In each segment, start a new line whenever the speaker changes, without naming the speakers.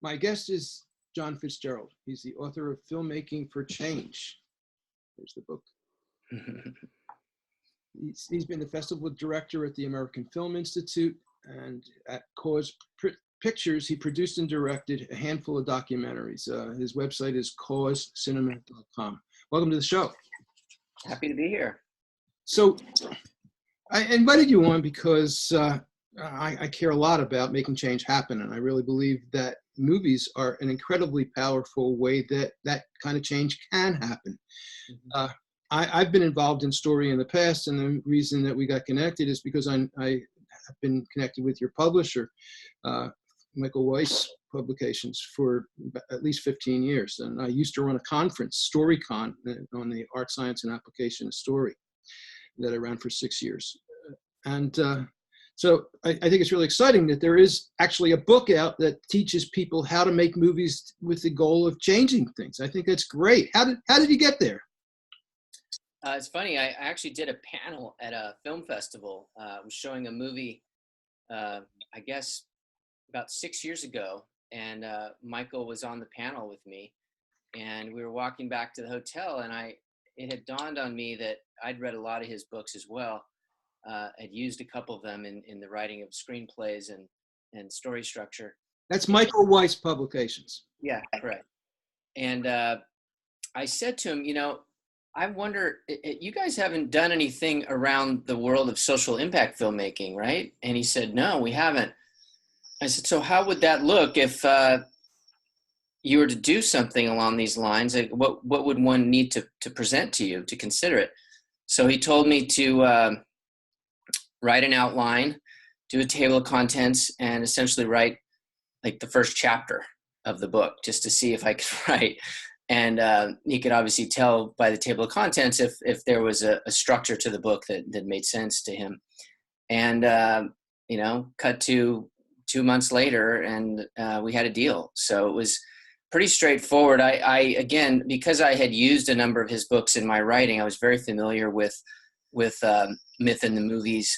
My guest is John Fitzgerald. He's the author of Filmmaking for Change. There's the book. He's been the festival director at the American Film Institute, and at Cause Pictures, he produced and directed a handful of documentaries. His website is causecinema.com. Welcome to the show.
Happy to be here.
So I invited you on because I care a lot about making change happen, and I really believe that movies are an incredibly powerful way that that kind of change can happen. Mm-hmm. I've been involved in story in the past, and the reason that we got connected is because I have been connected with your publisher, Michael Weiss Publications, for at least 15 years. And I used to run a conference, StoryCon, on the art, science, and application of story that I ran for 6 years. And so I think it's really exciting that there is actually a book out that teaches people how to make movies with the goal of changing things. I think that's great. How did you get there?
It's funny. I actually did a panel at a film festival. I was showing a movie, I guess, about 6 years ago. And Michael was on the panel with me. And we were walking back to the hotel. And it had dawned on me that I'd read a lot of his books as well. I'd used a couple of them in the writing of screenplays and story structure.
That's Michael Weiss Publications.
Yeah, correct. And I said to him, I wonder, you guys haven't done anything around the world of social impact filmmaking, right? And he said, no, we haven't. I said, so how would that look if you were to do something along these lines? Like, what would one need to present to you to consider it? So he told me to write an outline, do a table of contents, and essentially write like the first chapter of the book just to see if I could write. And he could obviously tell by the table of contents if there was a structure to the book that made sense to him. And, cut to 2 months later, and we had a deal. So it was pretty straightforward. I again, because I had used a number of his books in my writing, I was very familiar with Myth in the Movies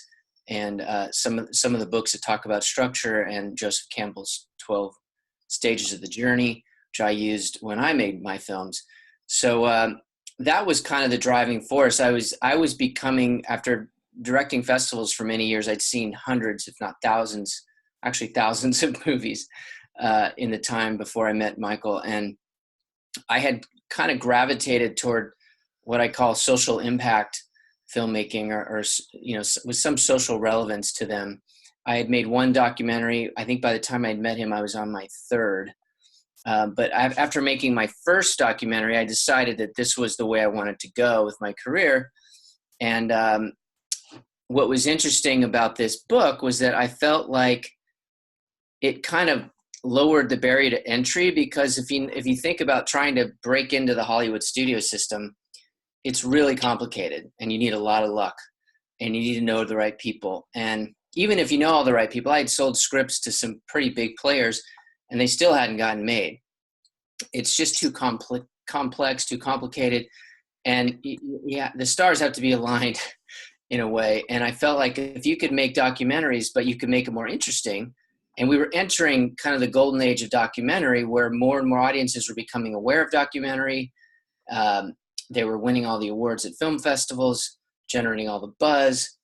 and some of the books that talk about structure, and Joseph Campbell's 12 Stages of the Journey, which I used when I made my films. So that was kind of the driving force. I was becoming, after directing festivals for many years, I'd seen hundreds, if not thousands, actually thousands of movies in the time before I met Michael. And I had kind of gravitated toward what I call social impact filmmaking, or with some social relevance to them. I had made one documentary. I think by the time I'd met him, I was on my third. But after making my first documentary, I decided that this was the way I wanted to go with my career. And what was interesting about this book was that I felt like it kind of lowered the barrier to entry, because if you think about trying to break into the Hollywood studio system, it's really complicated, and you need a lot of luck, and you need to know the right people. And even if you know all the right people, I had sold scripts to some pretty big players, and they still hadn't gotten made. It's just too complex, too complicated. And the stars have to be aligned in a way. And I felt like if you could make documentaries, but you could make it more interesting. And we were entering kind of the golden age of documentary, where more and more audiences were becoming aware of documentary. They were winning all the awards at film festivals, generating all the buzz.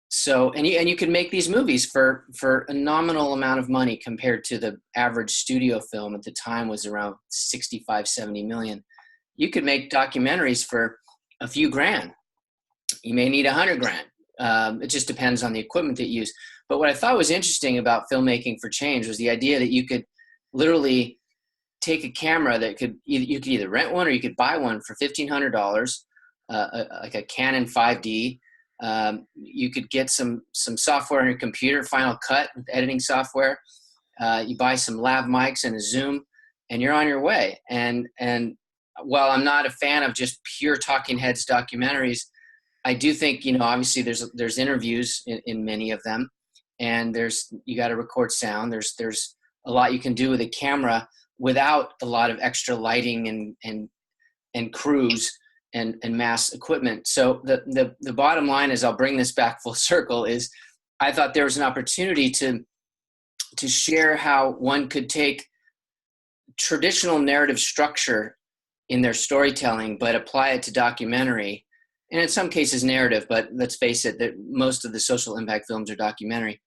So, and you could make these movies for a nominal amount of money compared to the average studio film at the time was around 65, 70 million. You could make documentaries for a few grand. You may need 100 grand. It just depends on the equipment that you use. But what I thought was interesting about Filmmaking for Change was the idea that you could literally take a camera that you could either rent one or you could buy one for $1,500, like a Canon 5D. You could get some software on your computer, Final Cut editing software. You buy some lav mics and a Zoom, and you're on your way. And while I'm not a fan of just pure talking heads documentaries, I do think, obviously there's interviews in many of them, and you got to record sound. There's a lot you can do with a camera without a lot of extra lighting and crews and mass equipment. So the bottom line is, I'll bring this back full circle, is I thought there was an opportunity to share how one could take traditional narrative structure in their storytelling, but apply it to documentary, and in some cases narrative, but let's face it, that most of the social impact films are documentary,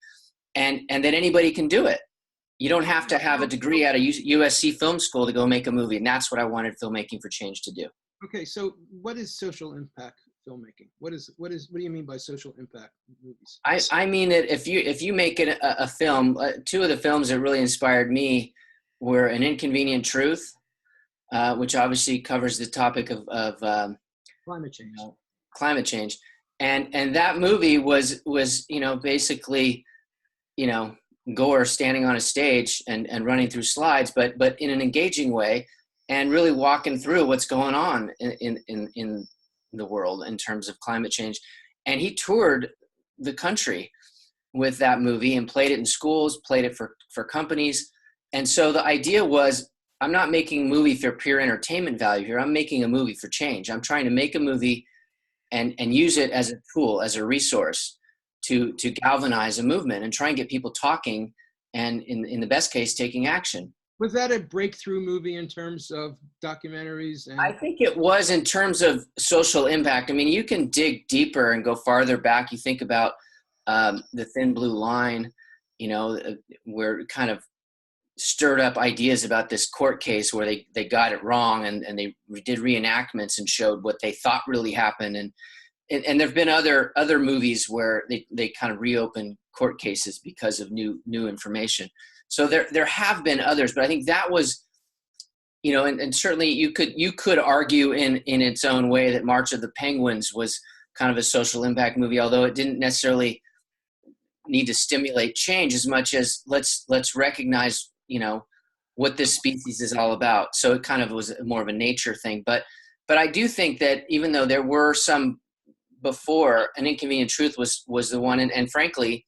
and that anybody can do it. You don't have to have a degree at a USC film school to go make a movie, and that's what I wanted Filmmaking for Change to do.
Okay, so what is social impact filmmaking? What do you mean by social impact movies?
I mean that if you make it a film, two of the films that really inspired me were An Inconvenient Truth, which obviously covers the topic of
Climate change.
Climate change, and that movie was basically Gore standing on a stage and running through slides, but in an engaging way, and really walking through what's going on in the world in terms of climate change. And he toured the country with that movie and played it in schools, played it for companies. And so the idea was, I'm not making a movie for pure entertainment value here. I'm making a movie for change. I'm trying to make a movie and use it as a tool, as a resource to galvanize a movement and try and get people talking, and in the best case, taking action.
Was that a breakthrough movie in terms of documentaries?
I think it was in terms of social impact. I mean, you can dig deeper and go farther back. You think about The Thin Blue Line, where it kind of stirred up ideas about this court case where they got it wrong, and they did reenactments and showed what they thought really happened. And there have been other movies where they kind of reopen court cases because of new information. So there have been others, but I think that was, and certainly you could argue in its own way that March of the Penguins was kind of a social impact movie, although it didn't necessarily need to stimulate change as much as let's recognize, what this species is all about. So it kind of was more of a nature thing. But I do think that even though there were some before, An Inconvenient Truth was the one, and frankly,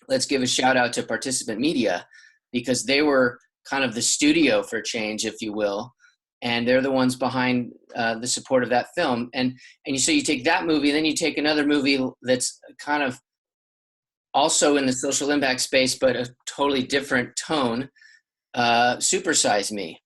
let's give a shout out to Participant Media, because they were kind of the studio for change, if you will, and they're the ones behind the support of that film. And so you take that movie, and then you take another movie that's kind of also in the social impact space, but a totally different tone, Super Size Me,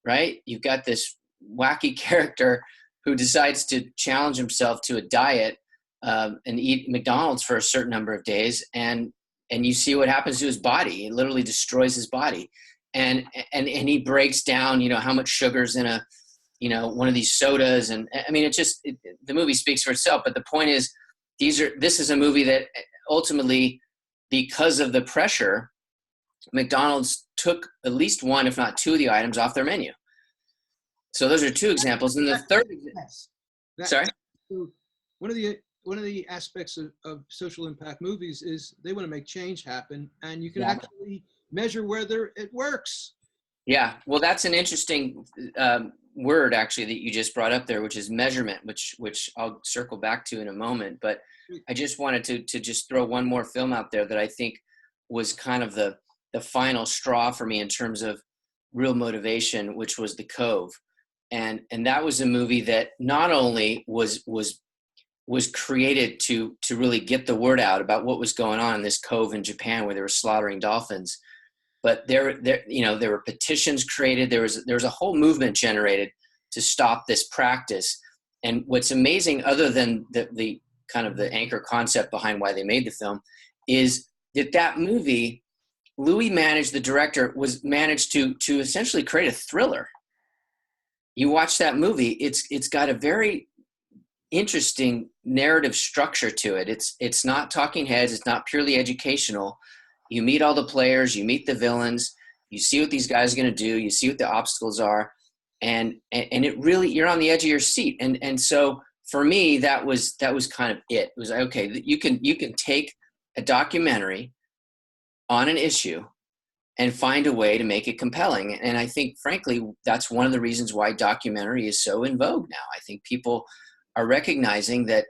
right? You've got this wacky character who decides to challenge himself to a diet and eat McDonald's for a certain number of days, and you see what happens to his body. It literally destroys his body, and he breaks down, how much sugar's in a, one of these sodas, and I mean, the movie speaks for itself. But the point is, this is a movie that ultimately, because of the pressure, McDonald's took at least one, if not two, of the items off their menu. So those are two examples, and the third. Sorry.
So one of the aspects of social impact movies is they want to make change happen, and you can actually measure whether it works.
Yeah, well, that's an interesting word actually that you just brought up there, which is measurement, which I'll circle back to in a moment. But I just wanted to just throw one more film out there that I think was kind of the final straw for me in terms of real motivation, which was The Cove. And that was a movie that not only was created to really get the word out about what was going on in this cove in Japan where they were slaughtering dolphins, but there were petitions created. There was a whole movement generated to stop this practice. And what's amazing, other than the kind of the anchor concept behind why they made the film, is that movie, Louis the director, managed to essentially create a thriller. You watch that movie, it's got a very interesting narrative structure to it. It's not talking heads. It's not purely educational. You meet all the players, you meet the villains, you see what these guys are going to do, you see what the obstacles are, and it really, you're on the edge of your seat. And so for me, that was kind of it. It was like, okay, you can take a documentary on an issue and find a way to make it compelling. And I think, frankly, that's one of the reasons why documentary is so in vogue now. I think people are recognizing that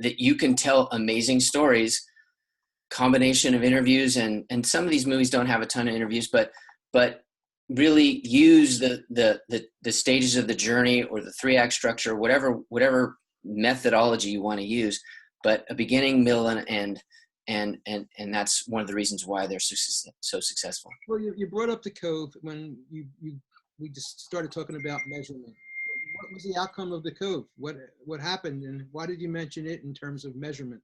you can tell amazing stories, combination of interviews, and some of these movies don't have a ton of interviews, but really use the stages of the journey or the 3-act structure, whatever methodology you want to use, but a beginning, middle, and end. and that's one of the reasons why they're so successful.
Well, you brought up the Cove when we just started talking about measurement. What was the outcome of the Cove? What happened, and why did you mention it in terms of measurement?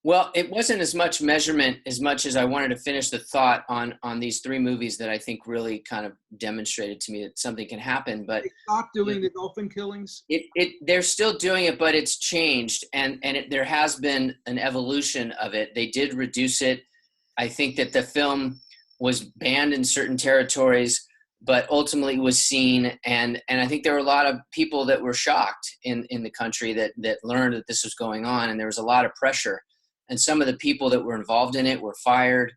Well, it wasn't as much measurement as much as I wanted to finish the thought on these three movies that I think really kind of demonstrated to me that something can happen. But
they stopped doing the dolphin killings.
They're still doing it, but it's changed, and there has been an evolution of it. They did reduce it. I think that the film was banned in certain territories, but ultimately was seen, and I think there were a lot of people that were shocked in the country that learned that this was going on, and there was a lot of pressure. And some of the people that were involved in it were fired.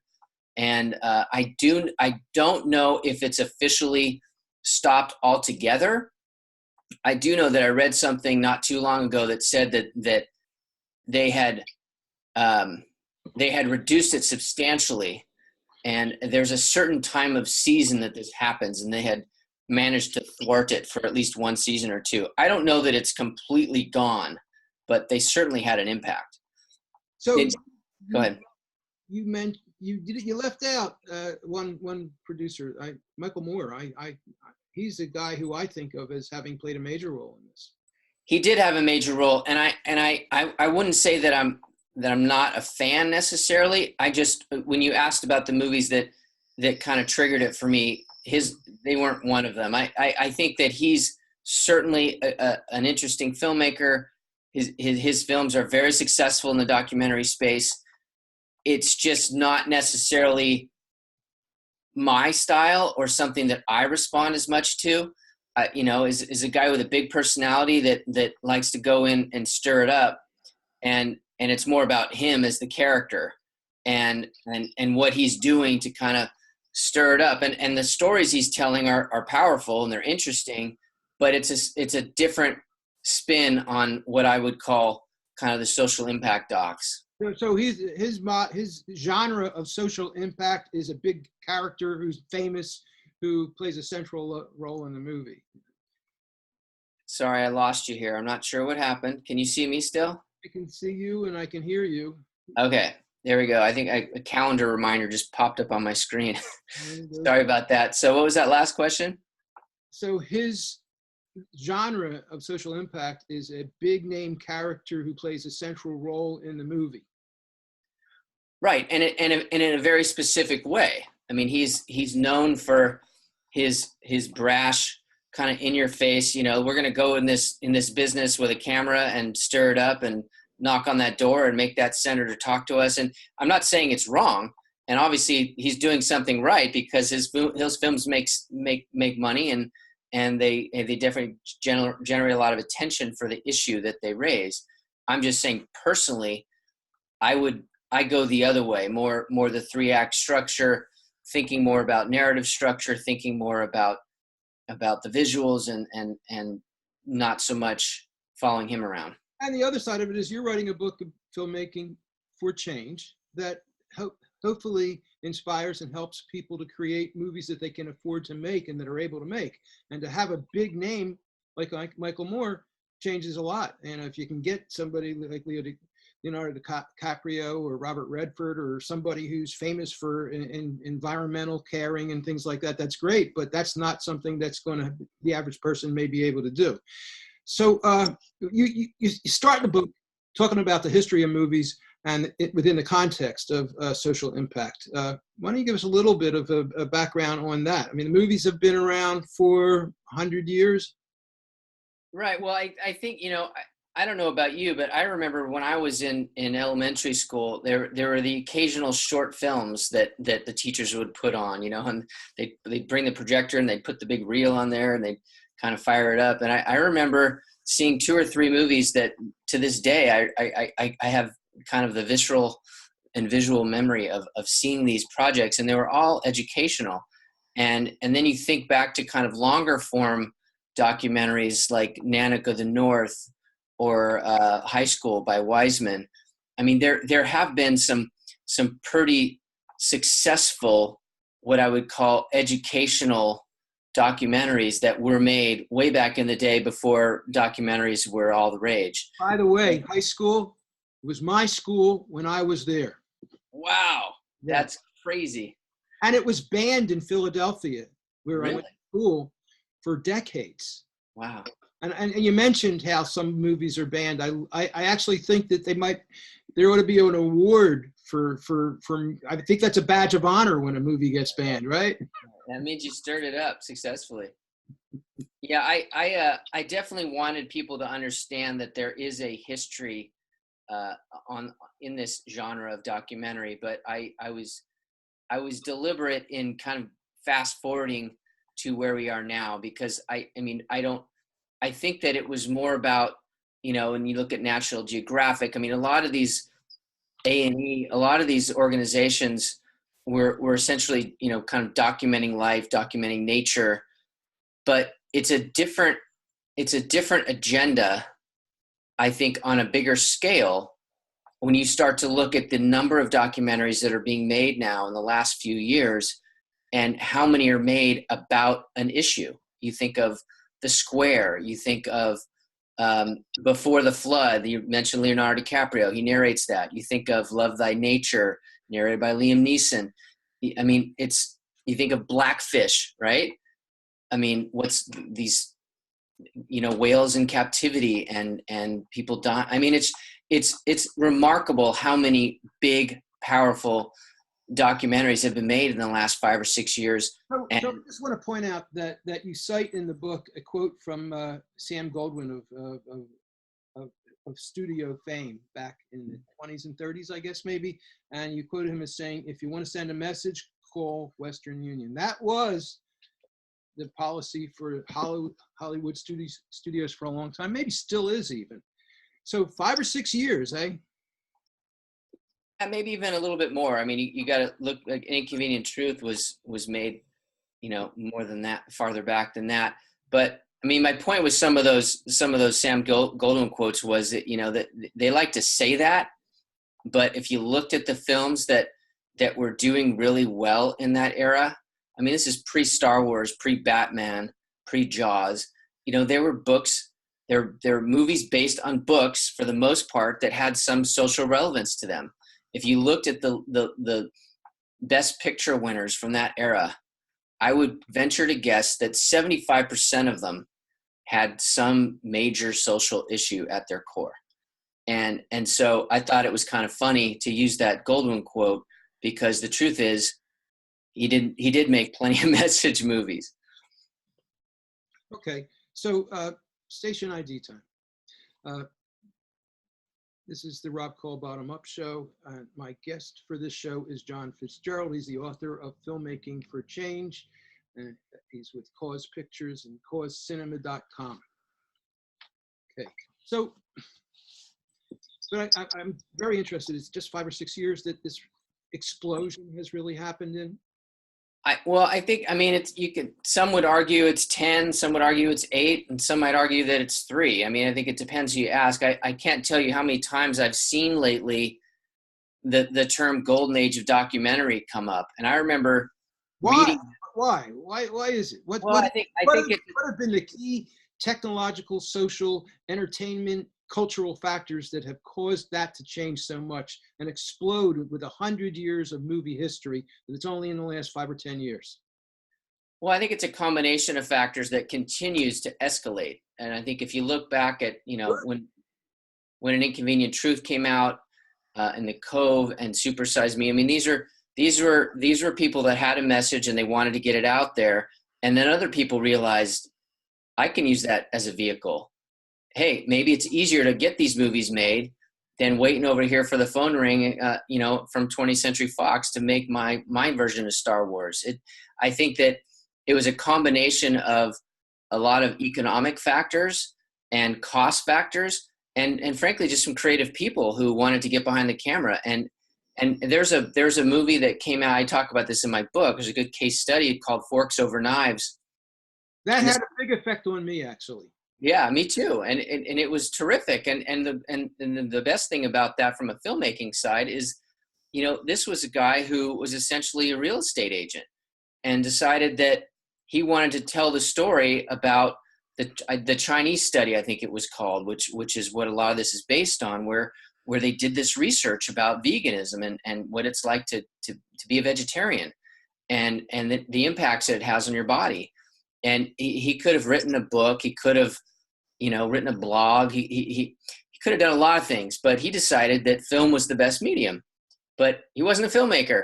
And I don't know if it's officially stopped altogether. I do know that I read something not too long ago that said that they had reduced it substantially. And there's a certain time of season that this happens, and they had managed to thwart it for at least one season or two. I don't know that it's completely gone, but they certainly had an impact.
So
go ahead.
You left out one producer, Michael Moore. He's a guy who I think of as having played a major role in this.
He did have a major role, and I wouldn't say that I'm not a fan necessarily. I just, when you asked about the movies that kind of triggered it for me, they weren't one of them. I think that he's certainly an interesting filmmaker. His films are very successful in the documentary space. It's just not necessarily my style or something that I respond as much to. Is a guy with a big personality that likes to go in and stir it up, and it's more about him as the character and what he's doing to kind of stir it up. And the stories he's telling are powerful and they're interesting, but it's a different spin on what I would call kind of the social impact docs.
So his genre of social impact is a big character who's famous, who plays a central role in the movie.
Sorry, I lost you here. I'm not sure what happened. Can you see me still?
I can see you and I can hear you.
Okay, there we go. I think a calendar reminder just popped up on my screen. Sorry about that. So what was that last question? So
his genre of social impact is a big name character who plays a central role in the movie.
Right, and in a very specific way. I mean, he's known for his brash, kind of in your face, we're going to go in this business with a camera and stir it up and knock on that door and make that senator talk to us. And I'm not saying it's wrong. And obviously he's doing something right because his films make money and they definitely generate a lot of attention for the issue that they raise. I'm just saying personally, I go the other way, more the 3-act structure, thinking more about narrative structure, thinking more about the visuals and not so much following him around.
And the other side of it is you're writing a book of filmmaking for change that hopefully inspires and helps people to create movies that they can afford to make and that are able to make. And to have a big name like Michael Moore changes a lot. And if you can get somebody like Leonardo DiCaprio or Robert Redford or somebody who's famous for environmental caring and things like that, that's great, but that's not something that's the average person may be able to do. So you start the book talking about the history of movies and within the context of social impact. Why don't you give us a little bit of a background on that? I mean, the movies have been around for 100 years.
Right. Well, I think, I don't know about you, but I remember when I was in elementary school, there were the occasional short films that the teachers would put on, and they'd bring the projector and they'd put the big reel on there and they'd kind of fire it up. And I remember seeing 2 or 3 movies that to this day, I have kind of the visceral and visual memory of seeing these projects, and they were all educational. And then you think back to kind of longer form documentaries like Nanook of the North or High School by Wiseman. I mean, there have been some pretty successful, what I would call educational documentaries that were made way back in the day before documentaries were all the rage.
By the way, High School, It was my school when I was there.
Wow,
Yeah.
that's crazy.
And it was banned in Philadelphia, where I
Really?
went to school for decades.
Wow.
And you mentioned how some movies are banned. I actually think that there ought to be an award for, I think that's a badge of honor when a movie gets banned, right?
That means you stirred it up successfully. Yeah, I definitely wanted people to understand that there is a history in this genre of documentary, but I was deliberate in kind of fast forwarding to where we are now, because I think that it was more about, when you look at National Geographic, a lot of these A&E, a lot of these organizations were essentially, kind of documenting life, documenting nature, but it's a different agenda, I think, on a bigger scale. When you start to look at the number of documentaries that are being made now in the last few years, and how many are made about an issue. You think of The Square, you think of Before the Flood, you mentioned Leonardo DiCaprio, he narrates that. You think of Love Thy Nature, narrated by Liam Neeson. You think of Blackfish, right? What's these, whales in captivity and people die. It's remarkable how many big, powerful documentaries have been made in the last 5 or 6 years.
So I just want to point out that you cite in the book a quote from Sam Goldwyn of studio fame back in the 20s and 30s, I guess, maybe. And you quoted him as saying, if you want to send a message, call Western Union. That was the policy for Hollywood studios for a long time, maybe still is even. So 5 or 6 years, eh?
And maybe even a little bit more. You got to look, like Inconvenient Truth was made, more than that, farther back than that. But my point with some of those Sam Goldwyn quotes was that, that they like to say that, but if you looked at the films that were doing really well in that era, this is pre-Star Wars, pre-Batman, pre-Jaws. There were books, there were movies based on books for the most part that had some social relevance to them. If you looked at the best picture winners from that era, I would venture to guess that 75% of them had some major social issue at their core. And so I thought it was kind of funny to use that Goldwyn quote, because the truth is he did make plenty of message movies.
Okay, so station ID time. This is the Rob Cole Bottom Up Show. My guest for this show is John Fitzgerald. He's the author of Filmmaking for Change. He's with Cause Pictures and causecinema.com. Okay, so I'm very interested. It's just 5 or 6 years that this explosion has really happened in.
I think, some would argue it's 10, some would argue it's 8, and some might argue that it's 3. I think it depends who you ask. I can't tell you how many times I've seen lately the term golden age of documentary come up. And I remember reading.
Why is it? What have been the key technological, social, entertainment, cultural factors that have caused that to change so much and explode with 100 years of movie history, that it's only in the last 5 or 10 years?
Well, I think it's a combination of factors that continues to escalate. And I think if you look back at, when An Inconvenient Truth came out, and the Cove and Super Size Me, these were people that had a message and they wanted to get it out there. And then other people realized, I can use that as a vehicle. Hey, maybe it's easier to get these movies made than waiting over here for the phone to ring, from 20th Century Fox to make my version of Star Wars. I think that it was a combination of a lot of economic factors and cost factors, and frankly, just some creative people who wanted to get behind the camera. And there's a movie that came out. I talk about this in my book. There's a good case study called Forks Over Knives.
That had a big effect on me, actually.
Yeah, me too. And it was terrific. And the best thing about that from a filmmaking side is, this was a guy who was essentially a real estate agent and decided that he wanted to tell the story about the Chinese study, I think it was called, which is what a lot of this is based on, where where they did this research about veganism and what it's like to be a vegetarian and the impacts that it has on your body. And he could have written a book. He could have, written a blog. He could have done a lot of things, but he decided that film was the best medium. But he wasn't a filmmaker.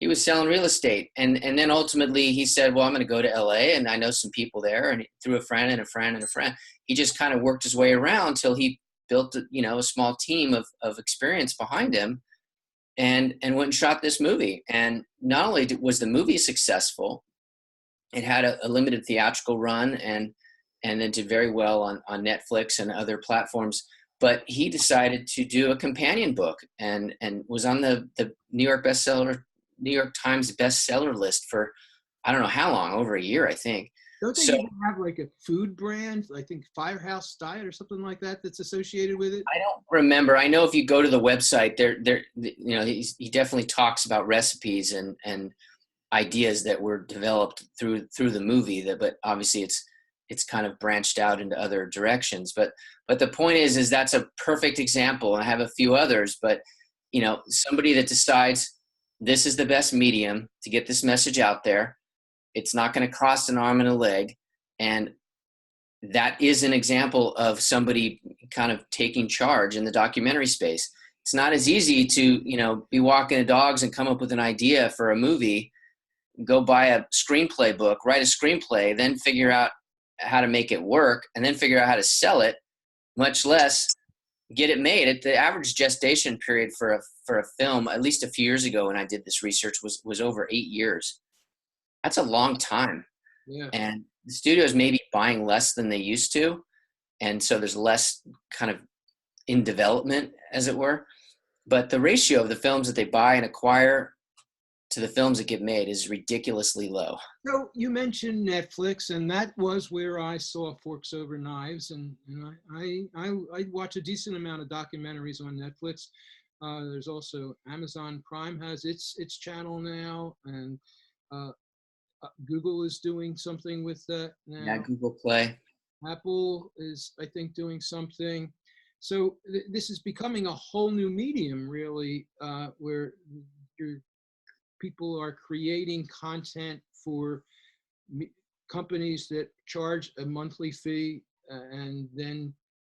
He was selling real estate. And then ultimately he said, well, I'm going to go to LA and I know some people there. And through a friend and a friend and a friend, he just kind of worked his way around till he built, a small team of experience behind him and went and shot this movie. And not only was the movie successful, it had a limited theatrical run and then did very well on Netflix and other platforms. But he decided to do a companion book and was on the New York Times bestseller list for, I don't know how long, over a year, I think.
Don't they even have like a food brand, I think Firehouse Diet or something like that, that's associated with it?
I don't remember. I know if you go to the website, he definitely talks about recipes and ideas that were developed through the movie. But obviously it's kind of branched out into other directions. But the point is that's a perfect example. And I have a few others. But somebody that decides this is the best medium to get this message out there. It's not going to cost an arm and a leg. And that is an example of somebody kind of taking charge in the documentary space. It's not as easy to, be walking the dogs and come up with an idea for a movie, go buy a screenplay book, write a screenplay, then figure out how to make it work, and then figure out how to sell it, much less get it made. The average gestation period for a film, at least a few years ago when I did this research, was over 8 years. That's a long time.
Yeah.
And the studios may be buying less than they used to. And so there's less kind of in development, as it were. But the ratio of the films that they buy and acquire to the films that get made is ridiculously low.
So you mentioned Netflix, and that was where I saw Forks Over Knives, and I watch a decent amount of documentaries on Netflix. There's also Amazon Prime has its channel now, and Google is doing something with that now.
Yeah, Google Play.
Apple is, I think, doing something. So this is becoming a whole new medium, really, where people are creating content for companies that charge a monthly fee, and then,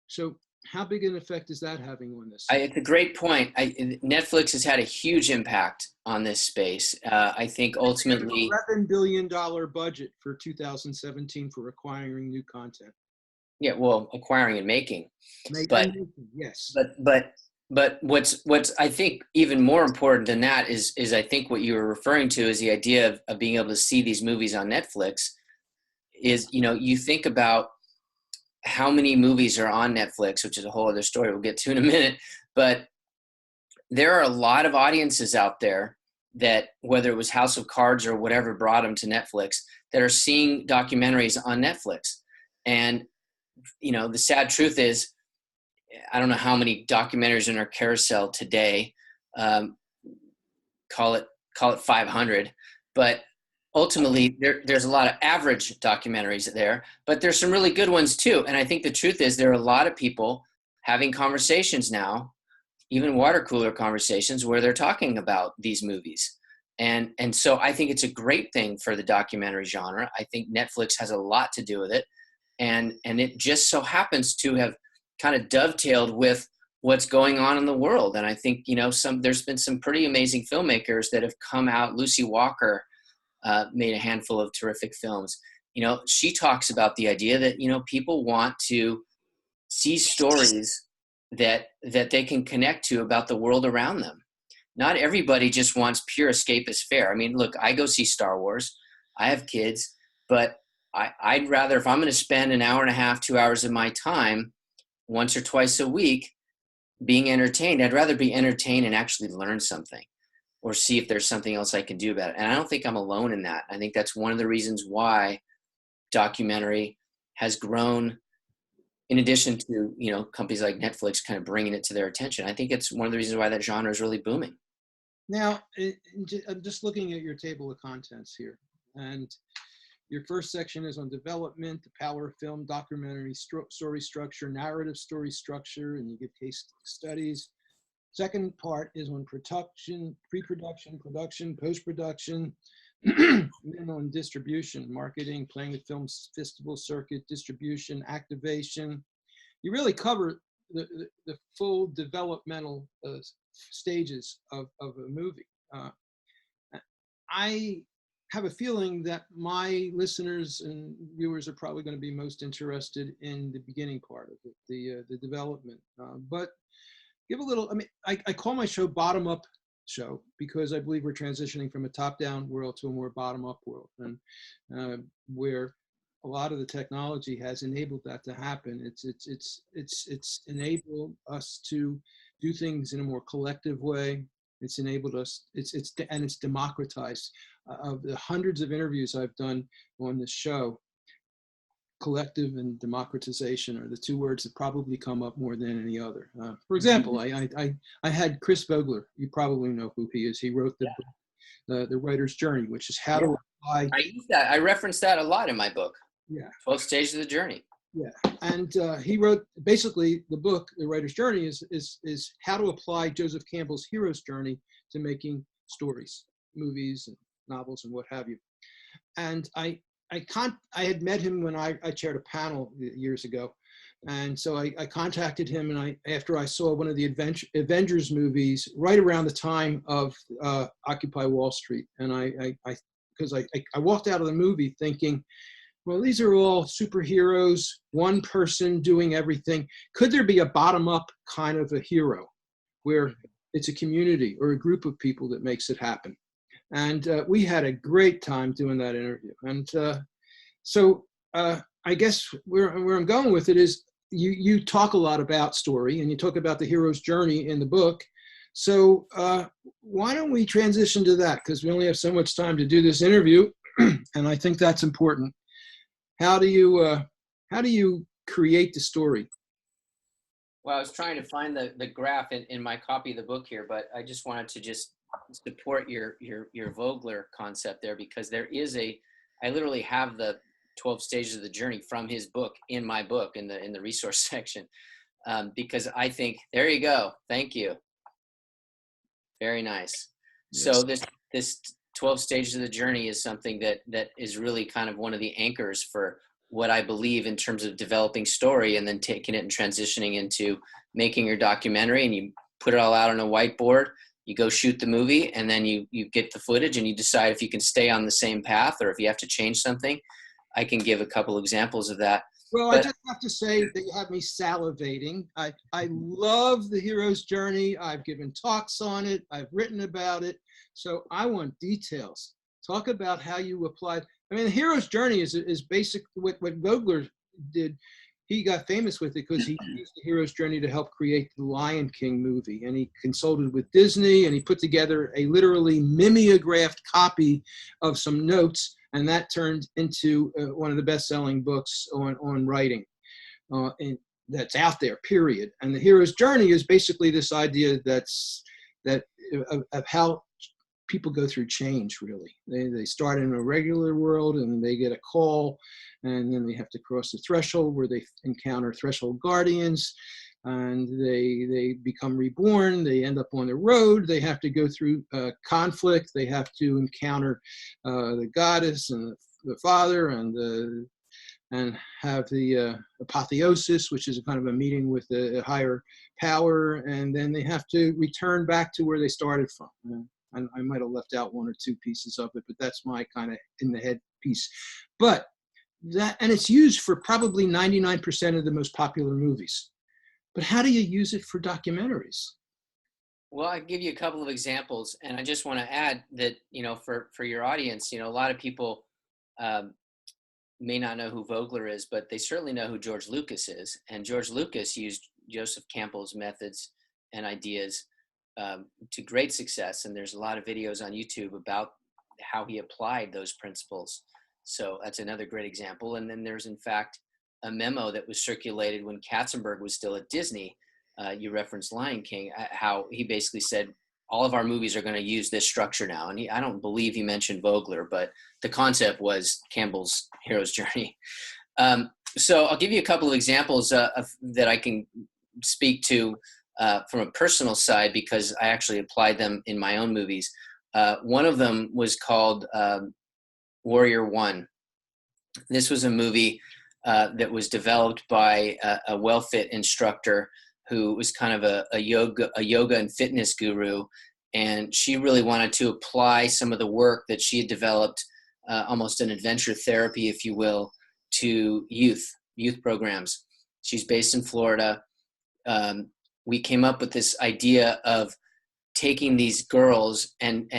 so how big an effect is that having on this?
It's a great point. Netflix has had a huge impact on this space. I think ultimately
$11 billion budget for 2017 for acquiring new content.
Yeah, well, acquiring and making.
Yes.
But what's I think even more important than that is I think what you were referring to is the idea of being able to see these movies on Netflix. Is you think about how many movies are on Netflix, which is a whole other story we'll get to in a minute. But there are a lot of audiences out there that, whether it was House of Cards or whatever brought them to Netflix, that are seeing documentaries on Netflix. And, the sad truth is, I don't know how many documentaries in our carousel today, call it 500, but ultimately there's a lot of average documentaries there, but there's some really good ones too. And I think the truth is there are a lot of people having conversations now, even water cooler conversations, where they're talking about these movies. And so I think it's a great thing for the documentary genre. I think Netflix has a lot to do with it. And it just so happens to have kind of dovetailed with what's going on in the world. And I think, there's been some pretty amazing filmmakers that have come out. Lucy Walker made a handful of terrific films. She talks about the idea that, people want to see stories that they can connect to about the world around them. Not everybody just wants pure escapist fare. I mean, look, I go see Star Wars. I have kids, but I'd rather, if I'm going to spend an hour and a half, 2 hours of my time once or twice a week being entertained, I'd rather be entertained and actually learn something or see if there's something else I can do about it. And I don't think I'm alone in that. I think that's one of the reasons why documentary has grown, in addition to, companies like Netflix kind of bringing it to their attention. I think it's one of the reasons why that genre is really booming.
Now, I'm just looking at your table of contents here, and your first section is on development, the power of film, documentary story structure, narrative story structure, and you give case studies. Second part is on production, pre-production, production, post-production, and then on distribution, marketing, playing the film festival circuit, distribution, activation. You really cover the full developmental stages of a movie. I have a feeling that my listeners and viewers are probably going to be most interested in the beginning part of it, the development. But give a little, I mean, I call my show Bottom Up Show because I believe we're transitioning from a top-down world to a more bottom-up world, and where a lot of the technology has enabled that to happen. It's enabled us to do things in a more collective way. It's enabled us, and it's democratized. Of the hundreds of interviews I've done on this show, collective and democratization are the two words that probably come up more than any other. For example, I had Chris Vogler. You probably know who he is. He wrote the book, The Writer's Journey, which is how to apply.
I use that. I reference that a lot in my book.
Yeah.
12 Stages of the Journey.
Yeah, and he wrote basically the book, The Writer's Journey, is how to apply Joseph Campbell's hero's journey to making stories, movies, and novels, and what have you. And I had met him when I chaired a panel years ago, and so I contacted him, and after I saw one of the Avengers movies right around the time of Occupy Wall Street, and I walked out of the movie thinking, well, these are all superheroes, one person doing everything. Could there be a bottom-up kind of a hero where it's a community or a group of people that makes it happen? And we had a great time doing that interview. And so I guess where I'm going with it is you talk a lot about story, and you talk about the hero's journey in the book. So why don't we transition to that? Because we only have so much time to do this interview, and I think that's important. How do you create the story?
Well, I was trying to find the graph in my copy of the book here, but I just wanted to just support your Vogler concept there, because there is I literally have the 12 stages of the journey from his book in my book in the resource section, because I think, there you go. Thank you. Very nice. Yes. So this 12 stages of the journey is something that is really kind of one of the anchors for what I believe in terms of developing story, and then taking it and transitioning into making your documentary, and you put it all out on a whiteboard, you go shoot the movie, and then you get the footage, and you decide if you can stay on the same path or if you have to change something. I can give a couple examples of that.
Well, I just have to say that you have me salivating. I love the hero's journey. I've given talks on it. I've written about it. So I want details. Talk about how you applied. I mean, the hero's journey is basically what Vogler did. He got famous with it because he used the hero's journey to help create the Lion King movie. And he consulted with Disney, and he put together a literally mimeographed copy of some notes. And that turned into one of the best-selling books on writing and that's out there, period. And the hero's journey is basically this idea of how people go through change, really. They start in a regular world, and they get a call, and then they have to cross the threshold where they encounter threshold guardians, and they become reborn. They end up on the road. They have to go through conflict. They have to encounter the goddess and the father, and have the apotheosis, which is a kind of a meeting with a higher power, and then they have to return back to where they started from. I might have left out one or two pieces of it, but that's my kind of in the head piece. But and it's used for probably 99% of the most popular movies. But how do you use it for documentaries?
Well, I'll give you a couple of examples, and I just want to add that, for your audience, a lot of people may not know who Vogler is, but they certainly know who George Lucas is. And George Lucas used Joseph Campbell's methods and ideas to great success. And there's a lot of videos on YouTube about how he applied those principles. So that's another great example. And then there's, in fact, a memo that was circulated when Katzenberg was still at Disney. You referenced Lion King, how he basically said, all of our movies are going to use this structure now. And I don't believe he mentioned Vogler, but the concept was Campbell's hero's journey. So I'll give you a couple of examples that I can speak to from a personal side because I actually applied them in my own movies. One of them was called Warrior One. This was a movie that was developed by a WellFit instructor who was kind of a yoga and fitness guru. And she really wanted to apply some of the work that she had developed, almost an adventure therapy, if you will, to youth programs. She's based in Florida. We came up with this idea of taking these girls and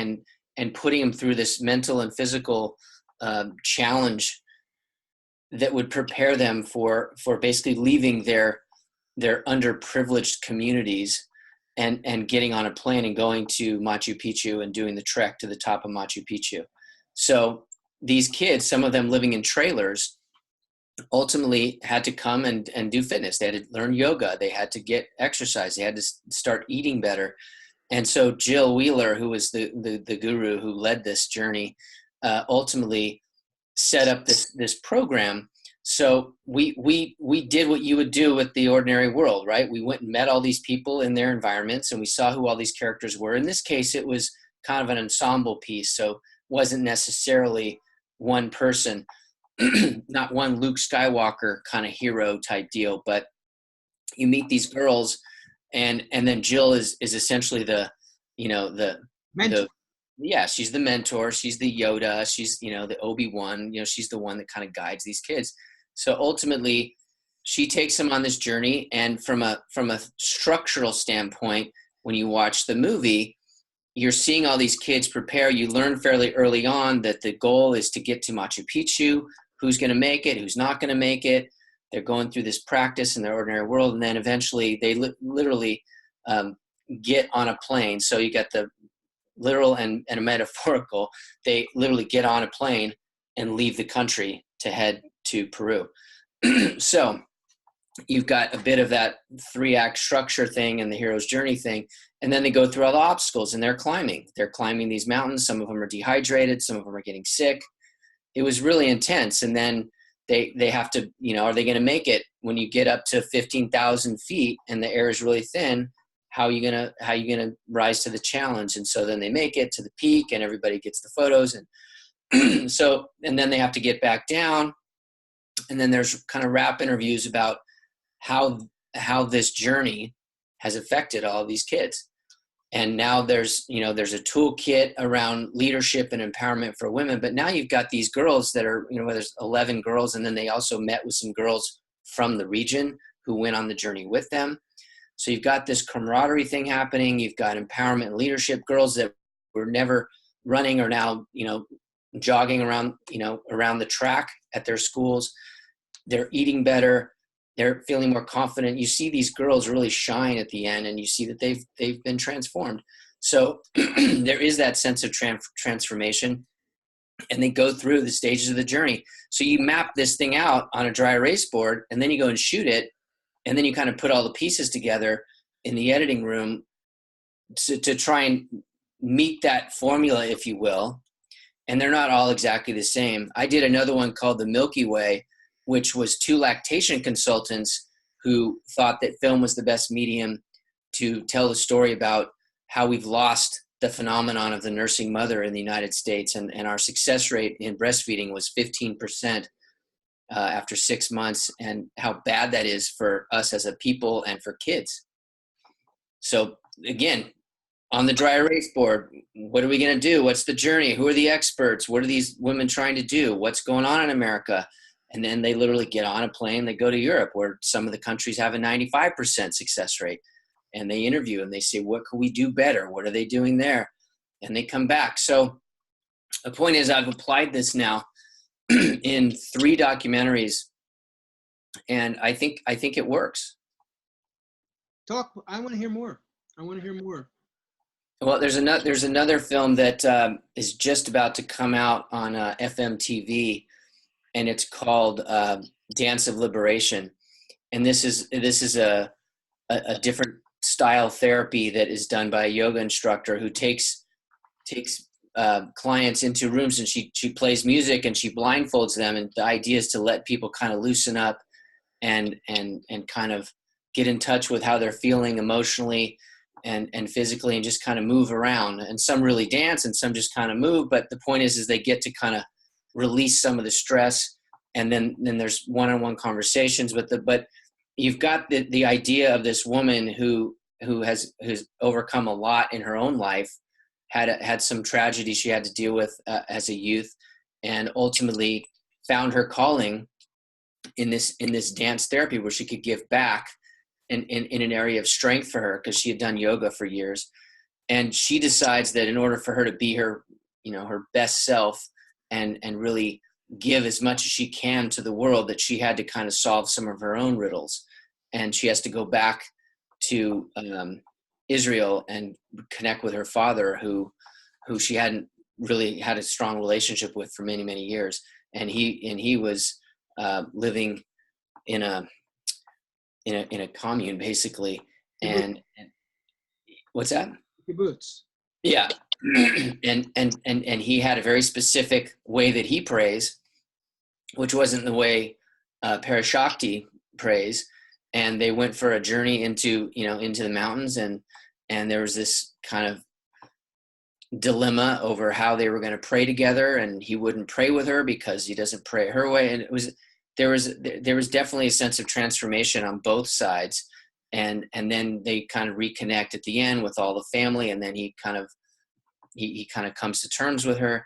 putting them through this mental and physical challenge that would prepare them for basically leaving their underprivileged communities and getting on a plane and going to Machu Picchu and doing the trek to the top of Machu Picchu. So these kids, some of them living in trailers, ultimately had to come and do fitness. They had to learn yoga. They had to get exercise. They had to start eating better. And so Jill Wheeler, who was the guru who led this journey, ultimately set up this program. So we did what you would do with the ordinary world, right? We went and met all these people in their environments, and we saw who all these characters were. In this case, it was kind of an ensemble piece, so wasn't necessarily one person, not one Luke Skywalker kind of hero type deal, but you meet these girls, and then Jill is essentially the
Mentor.
yeah, she's the mentor, she's the Yoda, she's the Obi-Wan, she's the one that kind of guides these kids. So ultimately, she takes them on this journey, and from a structural standpoint, when you watch the movie, you're seeing all these kids prepare. You learn fairly early on that the goal is to get to Machu Picchu. Who's going to make it? Who's not going to make it? They're going through this practice in their ordinary world, and then eventually they literally get on a plane. So you got the literal and a metaphorical. They literally get on a plane and leave the country to head to Peru. So you've got a bit of that 3-act structure thing and the hero's journey thing. And then they go through all the obstacles, and they're climbing these mountains. Some of them are dehydrated. Some of them are getting sick. It was really intense. And then they have to, are they going to make it when you get up to 15,000 feet and the air is really thin? How are you going to rise to the challenge? And so then they make it to the peak, and everybody gets the photos. And so, and then they have to get back down. And then there's kind of wrap interviews about how this journey has affected all of these kids. And now there's a toolkit around leadership and empowerment for women. But now you've got these girls that are, there's 11 girls. And then they also met with some girls from the region who went on the journey with them. So you've got this camaraderie thing happening. You've got empowerment and leadership. Girls that were never running are now, jogging around, around the track at their schools. They're eating better. They're feeling more confident. You see these girls really shine at the end, and you see that they've been transformed. So there is that sense of transformation, and they go through the stages of the journey. So you map this thing out on a dry erase board, and then you go and shoot it, and then you kind of put all the pieces together in the editing room to try and meet that formula, if you will. And they're not all exactly the same. I did another one called the Milky Way, which was 2 lactation consultants who thought that film was the best medium to tell the story about how we've lost the phenomenon of the nursing mother in the United States. And our success rate in breastfeeding was 15% after 6 months, and how bad that is for us as a people and for kids. So again, on the dry erase board, what are we going to do? What's the journey? Who are the experts? What are these women trying to do? What's going on in America? And then they literally get on a plane, they go to Europe, where some of the countries have a 95% success rate. And they interview and they say, what could we do better? What are they doing there? And they come back. So the point is, I've applied this now in 3 documentaries, and I think it works.
I want to hear more.
Well, there's another film that is just about to come out on FMTV, and it's called Dance of Liberation. And this is a different style therapy that is done by a yoga instructor who takes clients into rooms, and she plays music and she blindfolds them. And the idea is to let people kind of loosen up and kind of get in touch with how they're feeling emotionally and physically, and just kind of move around. And some really dance and some just kind of move. But the point is they get to kind of release some of the stress. And then there's one-on-one conversations with but you've got the idea of this woman who's overcome a lot in her own life, had some tragedy she had to deal with as a youth, and ultimately found her calling in this dance therapy where she could give back in an area of strength for her, because she had done yoga for years. And she decides that in order for her to be her, her best self and really give as much as she can to the world, that she had to kind of solve some of her own riddles. And she has to go back to Israel and connect with her father, who she hadn't really had a strong relationship with for many, many years. And he was living in a commune, basically. And what's that?
Kibbutz.
Yeah. and he had a very specific way that he prays, which wasn't the way Parashakti prays. And they went for a journey into the mountains, and there was this kind of dilemma over how they were going to pray together, and he wouldn't pray with her because he doesn't pray her way. And there was definitely a sense of transformation on both sides. And then they kind of reconnect at the end with all the family, and then he kind of comes to terms with her,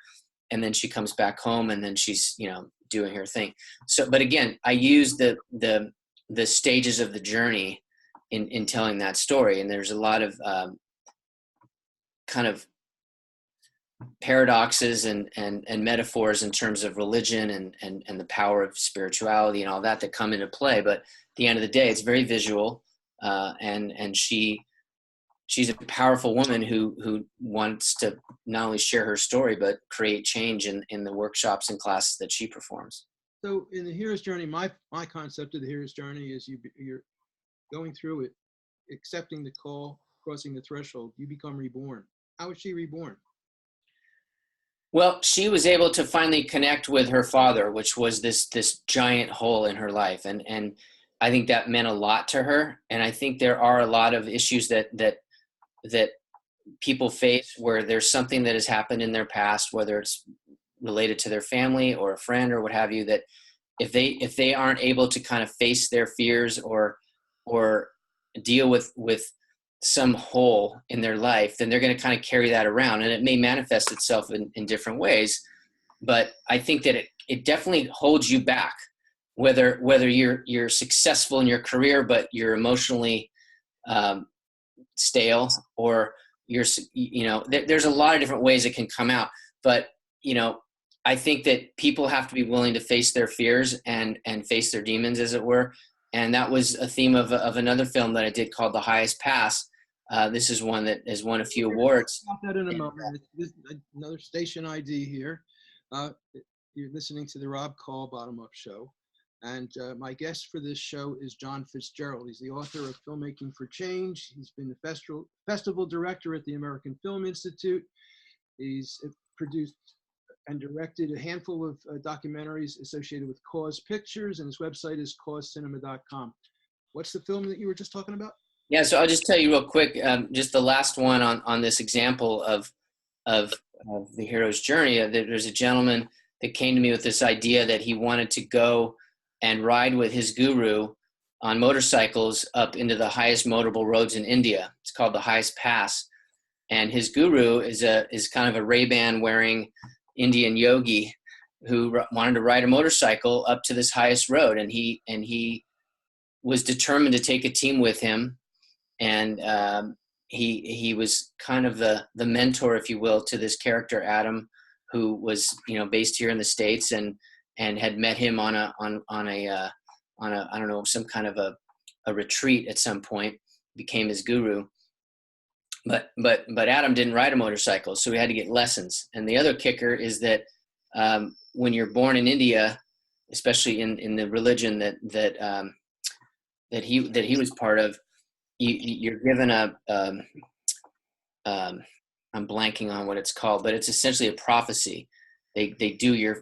and then she comes back home, and then she's doing her thing. So, but again, I use the stages of the journey in telling that story, and there's a lot of kind of paradoxes and metaphors in terms of religion and the power of spirituality and all that come into play. But at the end of the day, it's very visual. And she's a powerful woman who wants to not only share her story, but create change in the workshops and classes that she performs.
So in the hero's journey, my concept of the hero's journey is you're going through it, accepting the call, crossing the threshold, you become reborn. How was she reborn?
Well, she was able to finally connect with her father, which was this giant hole in her life. And I think that meant a lot to her. And I think there are a lot of issues that people face where there's something that has happened in their past, whether it's related to their family or a friend or what have you, that if they aren't able to kind of face their fears or deal with some hole in their life, then they're going to kind of carry that around, and it may manifest itself in different ways. But I think that it definitely holds you back, whether you're successful in your career, but you're emotionally stale, or there's a lot of different ways it can come out. But I think that people have to be willing to face their fears and face their demons, as it were. And that was a theme of another film that I did called The Highest Pass. This is one that has won a few awards.
About that in a moment. Another station ID here. You're listening to the Rob Call Bottom Up Show. And my guest for this show is John Fitzgerald. He's the author of Filmmaking for Change. He's been the festival director at the American Film Institute. He's produced and directed a handful of documentaries associated with Cause Pictures, and his website is causecinema.com. What's the film that you were just talking about?
Yeah, so I'll just tell you real quick, just the last one on this example of the hero's journey. There's a gentleman that came to me with this idea that he wanted to go and ride with his guru on motorcycles up into the highest motorable roads in India. It's called the Highest Pass. And his guru is kind of a Ray-Ban wearing Indian yogi who wanted to ride a motorcycle up to this highest road. And he was determined to take a team with him. And he was kind of the mentor, if you will, to this character, Adam, who was, based here in the States and had met him on a I don't know, some kind of a retreat at some point, became his guru. But Adam didn't ride a motorcycle, so he had to get lessons. And the other kicker is that when you're born in India, especially in the religion that he was part of, you're given I'm blanking on what it's called, but it's essentially a prophecy. They do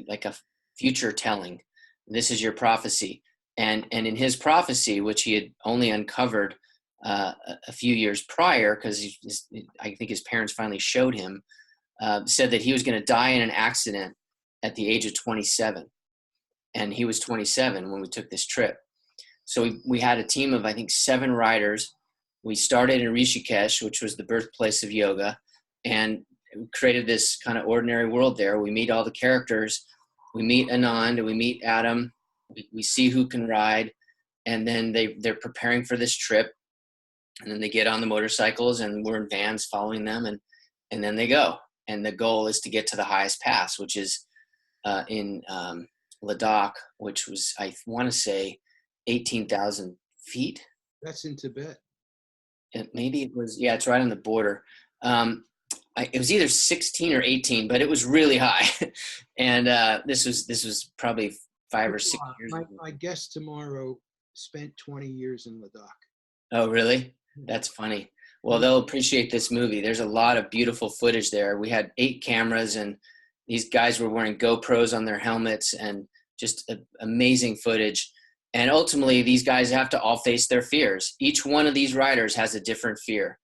like a future telling. This is your prophecy. And in his prophecy, which he had only uncovered a few years prior, because I think his parents finally showed him, said that he was going to die in an accident at the age of 27. And he was 27 when we took this trip. So we had a team of, I think, 7 riders. We started in Rishikesh, which was the birthplace of yoga, and created this kind of ordinary world there. We meet all the characters. We meet Anand, we meet Adam. We see who can ride. And then they're preparing for this trip. And then they get on the motorcycles, and we're in vans following them. And then they go. And the goal is to get to the highest pass, which is in Ladakh, which was, I want to say, 18,000 feet.
That's in Tibet.
Maybe it was, yeah, it's right on the border. It was either 16 or 18, but it was really high. And this was probably 5 or 6 years ago.
My guest tomorrow spent 20 years in Ladakh.
Oh, really? That's funny. Well, they'll appreciate this movie. There's a lot of beautiful footage there. We had 8 cameras, and these guys were wearing GoPros on their helmets, and just amazing footage. And ultimately, these guys have to all face their fears. Each one of these riders has a different fear.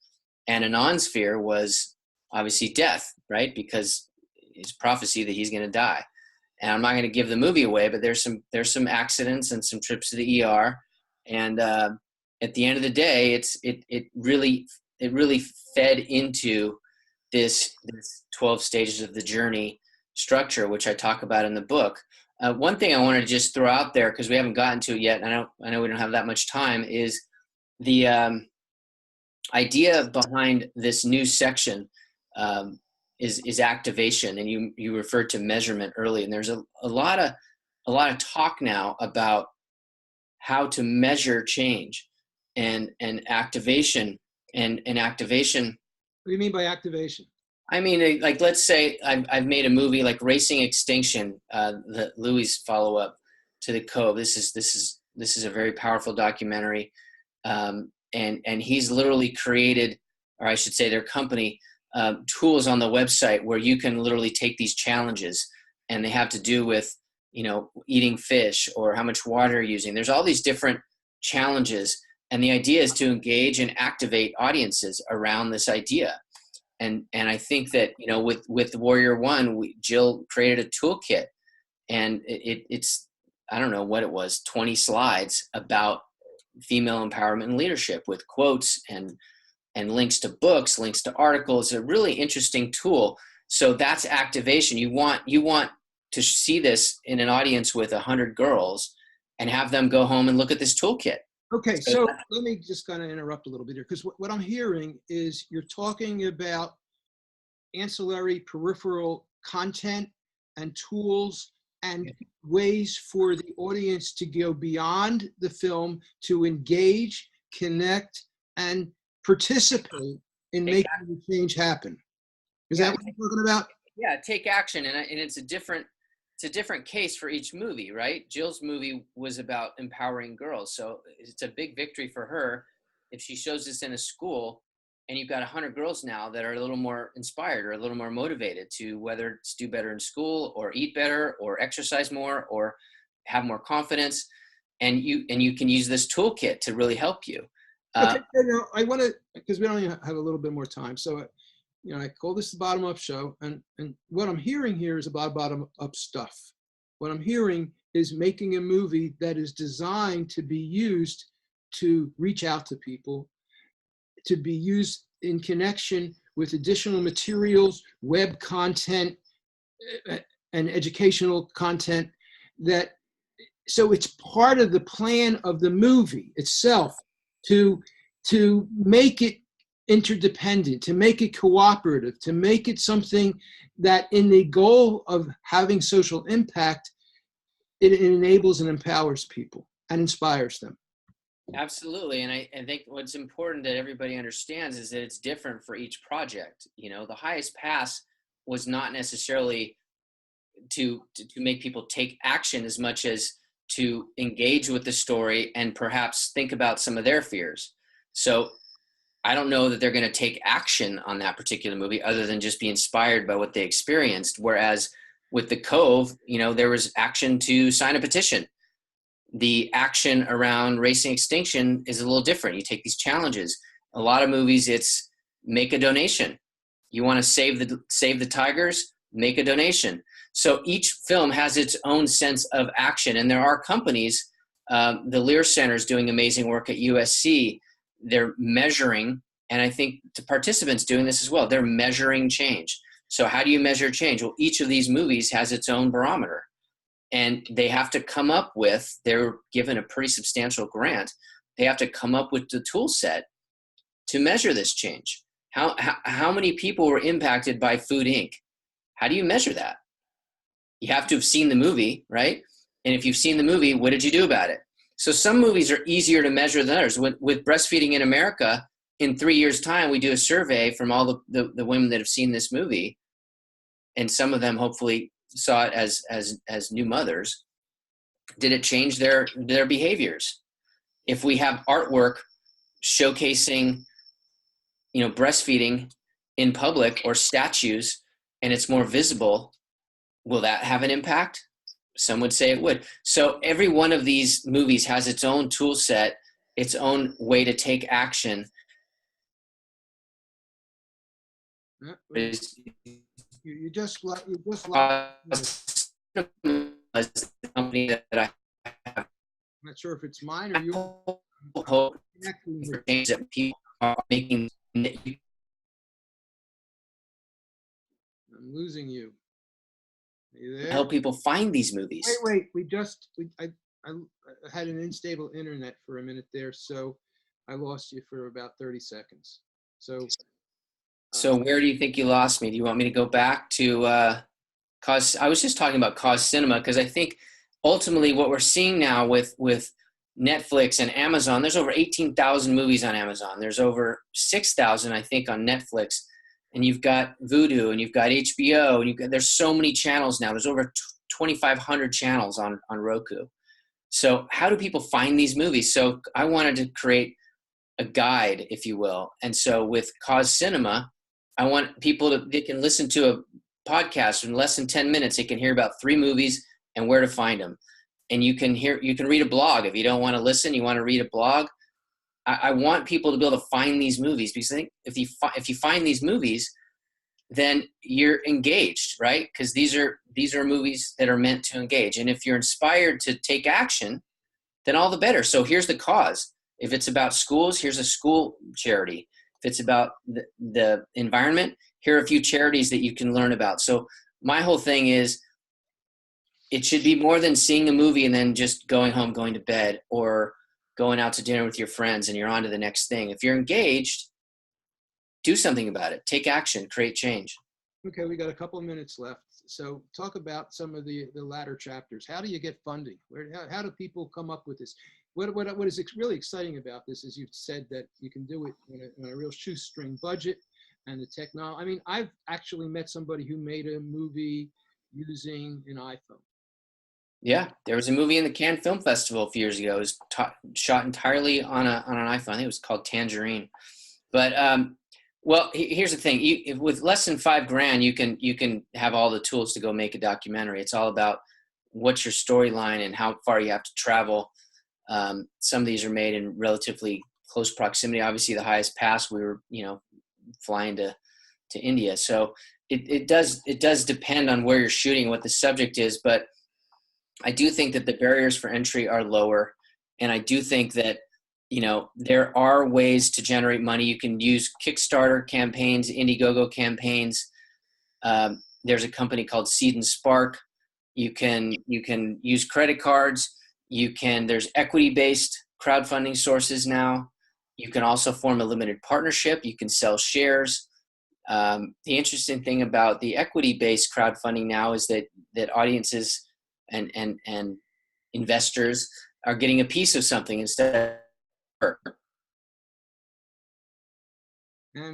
And Anand's fear was obviously death, right? Because it's prophecy that he's going to die. And I'm not going to give the movie away, but there's some accidents and some trips to the ER. And at the end of the day, it really fed into this 12 stages of the journey structure, which I talk about in the book. One thing I wanted to just throw out there, because we haven't gotten to it yet, and I know we don't have that much time, is the idea behind this new section is activation. And you referred to measurement early, and there's a lot of talk now about how to measure change and activation and activation.
What do you mean by activation?
I mean, like, let's say I've made a movie like Racing Extinction, the Louis follow-up to the Cove. This is a very powerful documentary, and he's literally created, or I should say, their company, tools on the website where you can literally take these challenges, and they have to do with, eating fish or how much water you're using. There's all these different challenges, and the idea is to engage and activate audiences around this idea. And I think that, with Warrior One, Jill created a toolkit, and it's, I don't know what it was, 20 slides about female empowerment and leadership, with quotes and links to books, links to articles. A really interesting tool. So that's activation. You want to see this in an audience with 100 girls and have them go home and look at this toolkit.
Okay, so let me just kind of interrupt a little bit here, because what I'm hearing is you're talking about ancillary peripheral content and tools and ways for the audience to go beyond the film, to engage, connect, and participate in making the change happen. Is that what you're talking about?
Yeah, take action, and it's a different case for each movie, right? Jill's movie was about empowering girls, so it's a big victory for her if she shows this in a school, and you've got 100 girls now that are a little more inspired or a little more motivated to, whether it's do better in school or eat better or exercise more or have more confidence, and you can use this toolkit to really help you.
Okay, I want to, because we only have a little bit more time, so I call this the bottom-up show, and what I'm hearing here is about bottom-up stuff. What I'm hearing is making a movie that is designed to be used to reach out to people, to be used in connection with additional materials, web content, and educational content, so it's part of the plan of the movie itself to make it interdependent, to make it cooperative, to make it something that, in the goal of having social impact, it enables and empowers people and inspires them.
Absolutely. And I think what's important that everybody understands is that it's different for each project. The highest pass was not necessarily to make people take action as much as to engage with the story and perhaps think about some of their fears. So I don't know that they're going to take action on that particular movie other than just be inspired by what they experienced. Whereas with the Cove, there was action to sign a petition. The action around racing extinction is a little different. You take these challenges. A lot of movies, it's make a donation. You want to save the tigers, make a donation. So each film has its own sense of action, and there are companies. The Lear Center is doing amazing work at USC. They're measuring, and I think the participants doing this as well. They're measuring change. So how do you measure change? Well, each of these movies has its own barometer, and they have to come up with. They're given a pretty substantial grant. They have to come up with the tool set to measure this change. How many people were impacted by Food Inc.? How do you measure that? You have to have seen the movie, right? And if you've seen the movie, what did you do about it? So some movies are easier to measure than others. With Breastfeeding in America, in 3 years' time, we do a survey from all the women that have seen this movie, and some of them hopefully saw it as new mothers. Did it change their behaviors? If we have artwork showcasing, breastfeeding in public, or statues, and it's more visible, will that have an impact? Some would say it would. So every one of these movies has its own tool set, its own way to take action.
You just lost
company that I have.
I'm not sure if it's mine or yours.
Hope for change that people are making.
I'm losing you. Are you there?
Help people find these movies.
Wait. I had an unstable internet for a minute there, so I lost you for about 30 seconds. So
where do you think you lost me? Do you want me to go back to Cause? I was just talking about Cause Cinema, because I think ultimately what we're seeing now with Netflix and Amazon, there's over 18,000 movies on Amazon. There's over 6,000, I think, on Netflix. And you've got Vudu, and you've got HBO, and there's so many channels now. There's over 2,500 channels on Roku. So how do people find these movies? So I wanted to create a guide, if you will. And so with Cause Cinema, I want people they can listen to a podcast in less than 10 minutes. They can hear about 3 movies and where to find them. And you can read a blog. If you don't want to listen, you want to read a blog. I want people to be able to find these movies, because I think if you find these movies, then you're engaged, right? Because these are movies that are meant to engage. And if you're inspired to take action, then all the better. So here's the cause. If it's about schools, here's a school charity. If it's about the environment, here are a few charities that you can learn about. So my whole thing is, it should be more than seeing a movie and then just going home, going to bed, or going out to dinner with your friends and you're on to the next thing. If you're engaged, do something about it. Take action, create change.
Okay, we got a couple of minutes left. So talk about some of the latter chapters. How do you get funding? How do people come up with this? What is really exciting about this is you've said that you can do it on a real shoestring budget, and the technology. I mean, I've actually met somebody who made a movie using an iPhone.
Yeah, there was a movie in the Cannes Film Festival a few years ago. It was shot entirely on an iPhone. I think it was called Tangerine. But well, here's the thing: with less than $5,000, you can have all the tools to go make a documentary. It's all about what's your storyline and how far you have to travel. Some of these are made in relatively close proximity. Obviously, the highest pass, we were flying to India. So it does depend on where you're shooting, what the subject is, but I do think that the barriers for entry are lower. And I do think that, there are ways to generate money. You can use Kickstarter campaigns, Indiegogo campaigns. There's a company called Seed and Spark. You can use credit cards. There's equity-based crowdfunding sources now. You can also form a limited partnership. You can sell shares. The interesting thing about the equity-based crowdfunding now is that audiences and investors are getting a piece of something instead of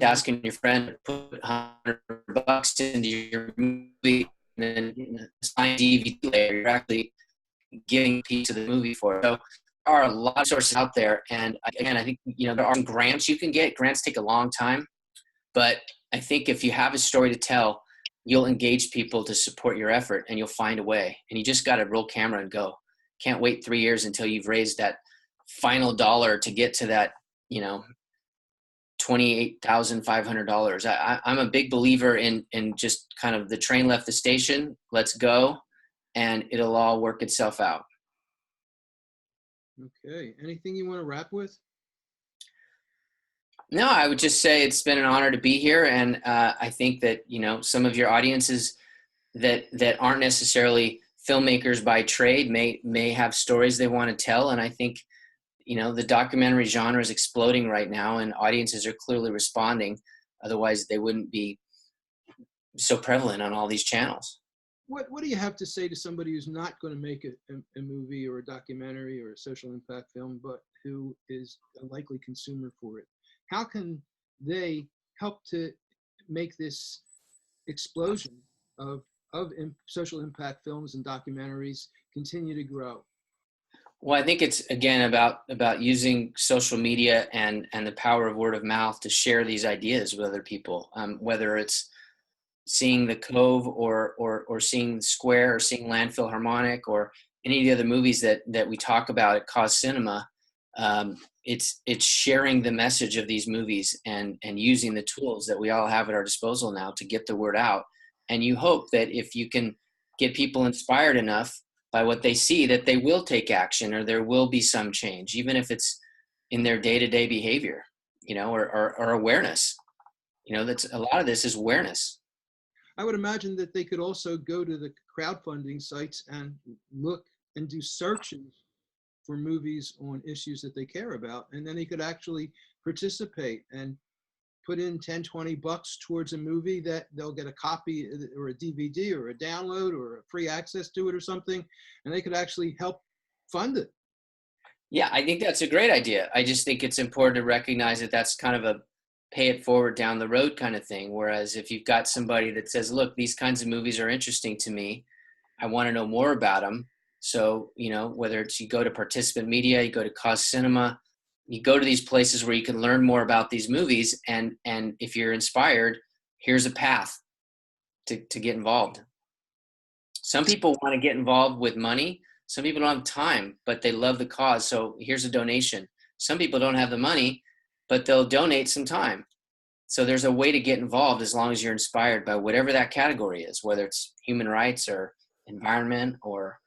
asking your friend to put $100 into your movie and then sign DVD later. You're actually giving a piece of the movie for it. So there are a lot of sources out there, and again, I think there are some grants you can get. Grants take a long time, but I think if you have a story to tell, you'll engage people to support your effort, and you'll find a way. And you just got to roll camera and go. can't wait 3 years until you've raised that final dollar to get to that, $28,500. I'm a big believer in just kind of the train left the station, let's go, and it'll all work itself out.
Okay. Anything you want to wrap with?
No, I would just say it's been an honor to be here. And I think that, some of your audiences that aren't necessarily filmmakers by trade may have stories they want to tell. And I think, the documentary genre is exploding right now and audiences are clearly responding. Otherwise, they wouldn't be so prevalent on all these channels.
What do you have to say to somebody who's not going to make a movie or a documentary or a social impact film, but who is a likely consumer for it? How can they help to make this explosion of social impact films and documentaries continue to grow?
Well, I think it's, again, about using social media and the power of word of mouth to share these ideas with other people, whether it's seeing the Cove or seeing Square or seeing Landfill Harmonic or any of the other movies that we talk about at Cause Cinema. It's sharing the message of these movies and using the tools that we all have at our disposal now to get the word out. And you hope that if you can get people inspired enough by what they see, that they will take action or there will be some change, even if it's in their day-to-day behavior, or awareness. That's a lot of this is awareness.
I would imagine that they could also go to the crowdfunding sites and look and do searches for movies on issues that they care about. And then they could actually participate and put in 10, 20 bucks towards a movie that they'll get a copy or a DVD or a download or a free access to it or something. And they could actually help fund it.
Yeah, I think that's a great idea. I just think it's important to recognize that that's kind of a pay it forward down the road kind of thing. Whereas if you've got somebody that says, look, these kinds of movies are interesting to me, I want to know more about them. So, whether it's you go to Participant Media, you go to Cause Cinema, you go to these places where you can learn more about these movies. And if you're inspired, here's a path to get involved. Some people want to get involved with money. Some people don't have time, but they love the cause. So here's a donation. Some people don't have the money, but they'll donate some time. So there's a way to get involved as long as you're inspired by whatever that category is, whether it's human rights or environment or.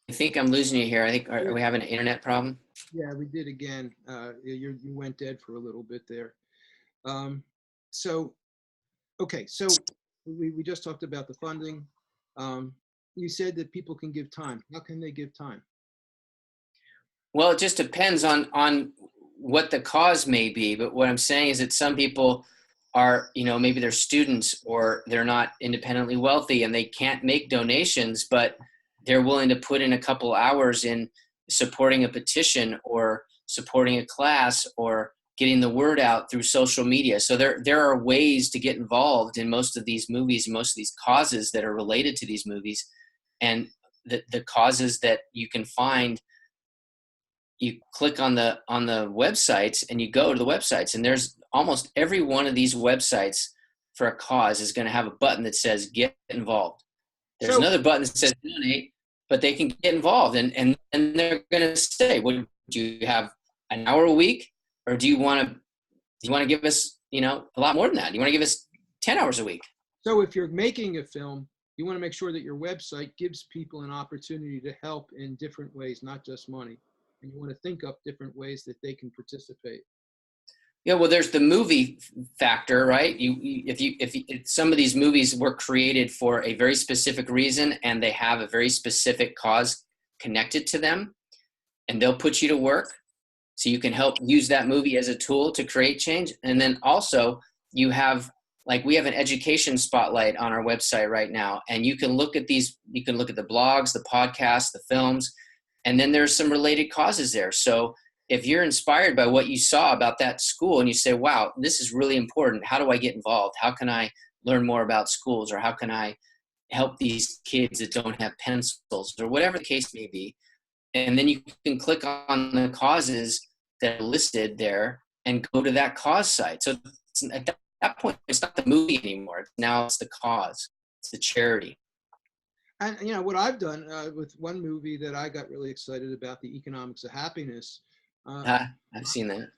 I think I'm losing you here. I think, are we having an internet problem?
Yeah, we did again. You went dead for a little bit there. So we just talked about the funding. You said that people can give time. How can they give time?
Well, it just depends on what the cause may be. But what I'm saying is that some people are, maybe they're students or they're not independently wealthy and they can't make donations, but they're willing to put in a couple hours in supporting a petition or supporting a class or getting the word out through social media. So there are ways to get involved in most of these movies, most of these causes that are related to these movies. And the causes that you can find, you click on the websites and you go to the websites, and there's almost every one of these websites for a cause is going to have a button that says get involved. There's another button that says donate, but they can get involved and they're going to say, well, do you have an hour a week, or do you want to give us, a lot more than that? Do you want to give us 10 hours a week?
So if you're making a film, you want to make sure that your website gives people an opportunity to help in different ways, not just money. And you want to think up different ways that they can participate.
Yeah, well, there's the movie factor, right? If some of these movies were created for a very specific reason and they have a very specific cause connected to them, and they'll put you to work, so you can help use that movie as a tool to create change. And then also you have, like, we have an education spotlight on our website right now, and you can look at these. You can look at the blogs, the podcasts, the films, and then there's some related causes there. So if you're inspired by what you saw about that school and you say, wow, this is really important, how do I get involved? How can I learn more about schools? Or how can I help these kids that don't have pencils, or whatever the case may be? And then you can click on the causes that are listed there and go to that cause site. So at that point, it's not the movie anymore. Now it's the cause. It's the charity.
And you know what I've done with one movie that I got really excited about, The Economics of Happiness.
I've seen that.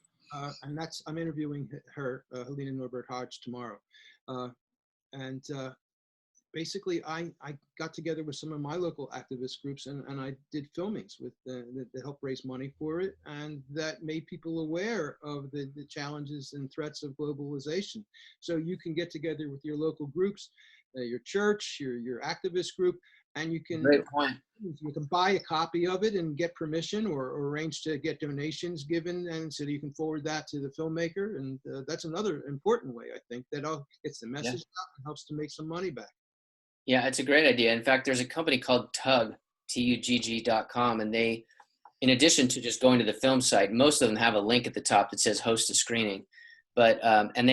And I'm interviewing her, Helena Norbert Hodge, tomorrow. And basically, I got together with some of my local activist groups, and I did filmings with that helped raise money for it, and that made people aware of the challenges and threats of globalization. So you can get together with your local groups, your church, your activist group, and you can
Great point.
you can buy a copy of it and get permission, or arrange to get donations given, and so you can forward that to the filmmaker. And that's another important way, I think, that gets the message out and helps to make some money back.
Yeah, it's a great idea. In fact, there's a company called Tugg, TUGG.com, and they, in addition to just going to the film site, most of them have a link at the top that says host a screening. But and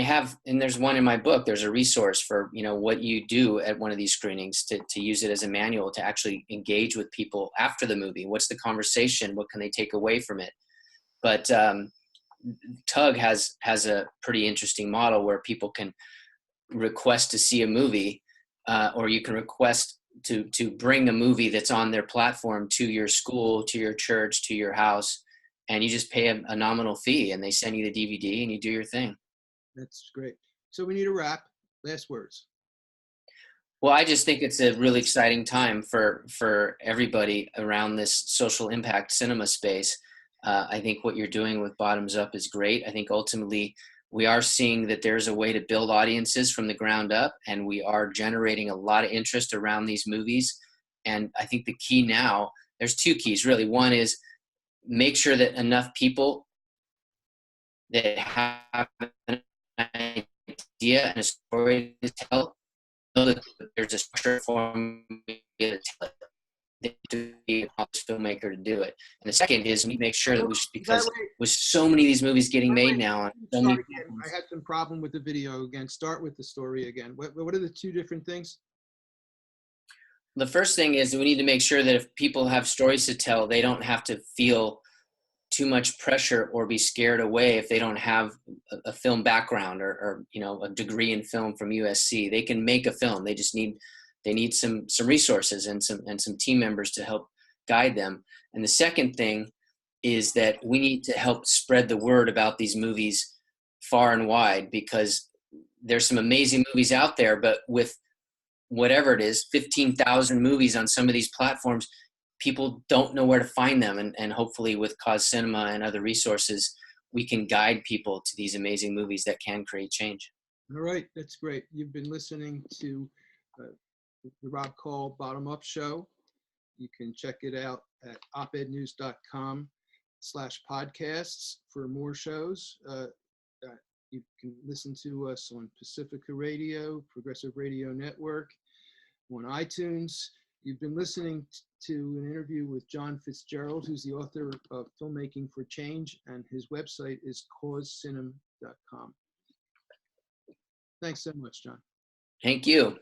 there's one in my book. There's a resource for what you do at one of these screenings to use it as a manual to actually engage with people after the movie. What's the conversation? What can they take away from it? But Tugg has a pretty interesting model where people can request to see a movie, or you can request to bring a movie that's on their platform to your school, to your church, to your house. And you just pay a nominal fee, and they send you the DVD, and you do your thing.
That's great. So we need a wrap. Last words.
Well, I just think it's a really exciting time for everybody around this social impact cinema space. I think what you're doing with Bottoms Up is great. I think ultimately we are seeing that there's a way to build audiences from the ground up, and we are generating a lot of interest around these movies. And I think the key now, there's two keys really. One is make sure that enough people that have an idea and a story to tell know that there's a structure for them to tell it. They have to be a accomplished filmmaker to do it. And the second is make sure that because with so many of these movies getting made now, so many
I had some problem with the video again. Start with the story again. What are the two different things?
The first thing is we need to make sure that if people have stories to tell, they don't have to feel too much pressure or be scared away if they don't have a film background or a degree in film from USC. They can make a film. They just need some resources and some team members to help guide them. And the second thing is that we need to help spread the word about these movies far and wide, because there's some amazing movies out there, but with whatever it is, 15,000 movies on some of these platforms, people don't know where to find them. And hopefully with Cause Cinema and other resources, we can guide people to these amazing movies that can create change.
All right, that's great. You've been listening to the Rob Call Bottom Up Show. You can check it out at opednews.com/podcasts for more shows. You can listen to us on Pacifica Radio, Progressive Radio Network, on iTunes. You've been listening to an interview with John Fitzgerald, who's the author of Filmmaking for Change, and his website is causecinem.com. Thanks so much, John.
Thank you.